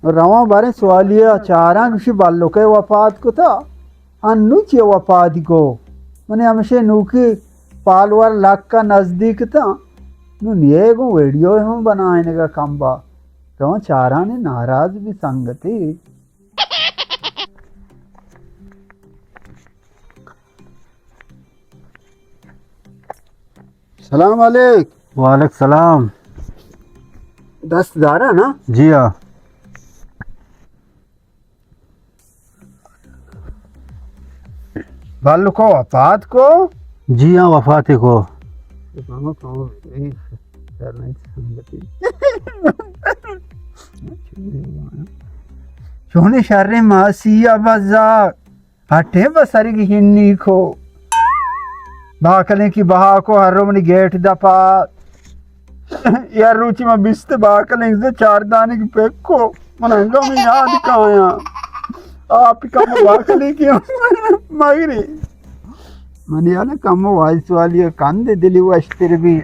रवा बारे सवालिया चारा कुछ बालों के वफात को था अन्नू चे वफात को मैंने हमसे नूकी पालवार लाख का नजदीक था नू ये को वीडियो हम बनाने का काम बा रवा चारा ने नाराज भी संगति सलाम वालेकुम। वालेकुम सलाम। 10,000 है ना? जी हाँ। बालू को वफात को जी हाँ वफात को सोने शर्रे मासिया बाजार हटे बसरी की हिन्नी को बाकले की बहा को हर रोमनी गेट दपा यार रुचि में बिस्त बाकले से 4 दाने की पेक को मनंगा में याद काया आप कम बाकले की मगरी मनी आने कम वाइस वाली कंधे दिली वस्तिर भी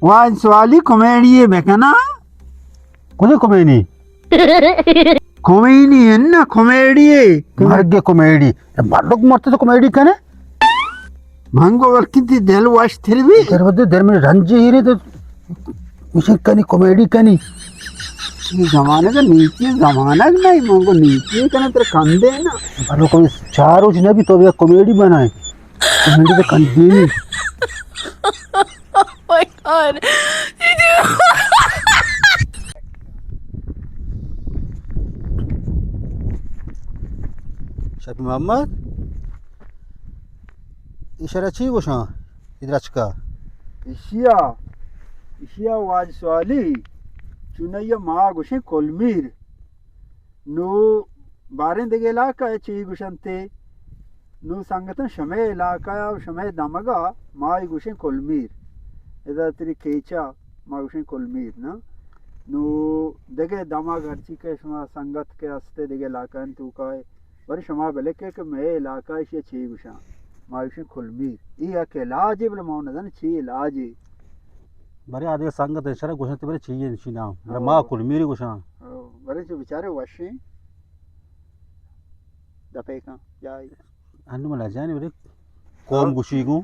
वाइस वाली कॉमेडी है बेकना कुछ कॉमेडी कॉमेडी है ना कॉमेडी है मर गए कॉमेडी बालों को मरते तो कॉमेडी कहने मंगो वर्किती दिल वस्तिर भी तेरे बदले देर में रंजी ही नहीं तो मुझे कनी कॉमेडी कनी ये जमाने का नीचे जमाना नहीं मंगो नीचे कहना तेरे कंधे है ना बालों को 4 रोज नहीं भी तो भी कॉमेडी बनाए कॉमेडी तो कंधी नहीं Oh my god. Shafi Mohammad इशारा चाहिए वो शां इधर का इशिया वाज सवाली चुनैया मा गुशे कोलमीर नो बारें देगे इलाका है ची गुशंते नो संगतन शमे इलाका या शमे दमगा माई गुशे कोलमीर इधर तेरी केचा मा गुशे कोलमीर ना नो देगे दमा घरची के शमा संगत के हस्ते देगे इलाका तू का बरे शमा बेले के मैं इलाका इशिया ची गुशा मायुषे कोलमीर ये अकेला जे बले मौन दन ची इलाज बरे आधे संगत है शरा गुशंते बरे चाहिए इसी नाम मेरा माँ कुलमीरी गुशां बरे जो बेचारे वशे दपे का जाई अन्नू मला जाने बरे कौम गुशी को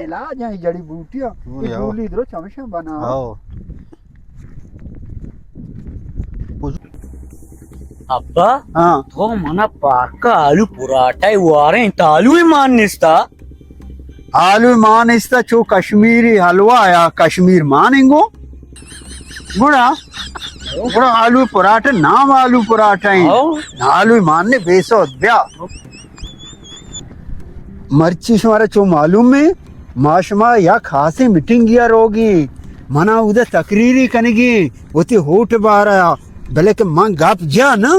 इलाज है जड़ी बूटियां ये गोली इधर चमचा बना आओ అబ్బా हां తో మన పక్క ఆలు పురాటై వారే తాలు మాన్నిస్తా आलू मान इसका चो कश्मीरी हलवा या कश्मीर मानेंगो गुड़ा गुड़ा आलू पराठा नाम आलू पराठा ही आलू मानने बेसो ब्या मर्ची हमारा चो मालूम में माशमा या खासी मीटिंग या रोगी मना उधर तकरीरी कनेगी होती होठ बारा भले के मां गाप जा ना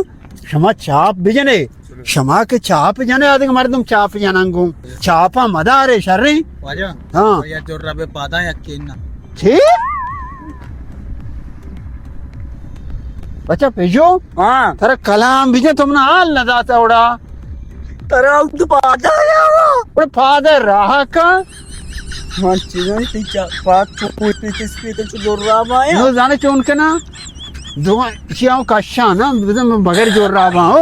क्षमा चाप बिजने क्षमा के चाप जाने आदि हमारे तुम चाप जानंगो चापा मदारे शर्रे वाजा हाँ या जोर रबे पादा या केना छी बच्चा भेजो हाँ तेरा कलाम भेजे तुमने हाल न दाता उड़ा तेरा उठ पादा उड़े फादर रहा का మంచి టీచా పాట్ పోయి తీసుకెళ్ళి జోర్రా మాయా नो जाने चोन के ना दो चियाओ कश्या ना बिदम बगैर जोर रहा बाओ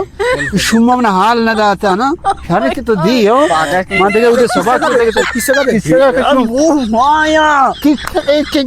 शुम्मा में हाल न दाता ना शर्रे के तो दी हो मां देखे उधर सभा को देखे तो किसका वो माया कि एक के